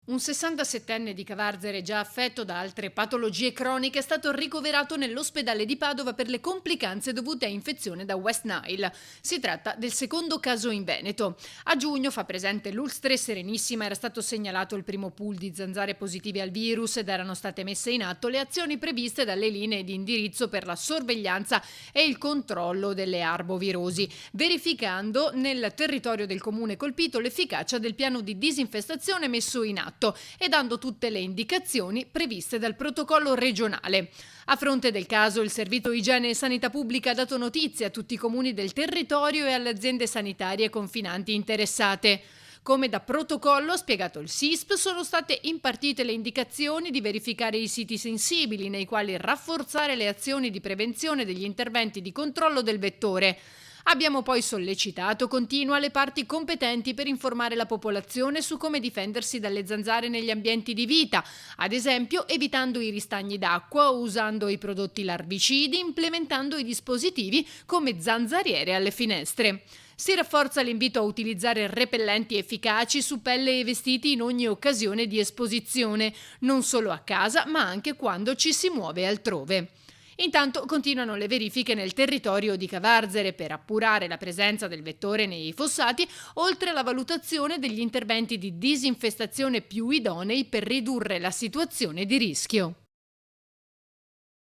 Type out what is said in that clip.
Un 67enne di Cavarzere, già affetto da altre patologie croniche, è stato ricoverato nell'ospedale di Padova per le complicanze dovute a infezione da West Nile. Si tratta del secondo caso in Veneto. A giugno, fa presente l'Ulstre Serenissima, era stato segnalato il primo pool di zanzare positive al virus ed erano state messe in atto le azioni previste dalle linee di indirizzo per la sorveglianza e il controllo delle arbovirosi, verificando nel territorio del comune colpito l'efficacia del piano di disinfestazione messo in atto e dando tutte le indicazioni previste dal protocollo regionale. A fronte del caso, il Servizio Igiene e Sanità Pubblica ha dato notizie a tutti i comuni del territorio e alle aziende sanitarie confinanti interessate. Come da protocollo, ha spiegato il SISP, sono state impartite le indicazioni di verificare i siti sensibili nei quali rafforzare le azioni di prevenzione degli interventi di controllo del vettore. Abbiamo poi sollecitato continua le parti competenti per informare la popolazione su come difendersi dalle zanzare negli ambienti di vita, ad esempio evitando i ristagni d'acqua, usando i prodotti larvicidi, implementando i dispositivi come zanzariere alle finestre. Si rafforza l'invito a utilizzare repellenti efficaci su pelle e vestiti in ogni occasione di esposizione, non solo a casa ma anche quando ci si muove altrove. Intanto continuano le verifiche nel territorio di Cavarzere per appurare la presenza del vettore nei fossati, oltre alla valutazione degli interventi di disinfestazione più idonei per ridurre la situazione di rischio.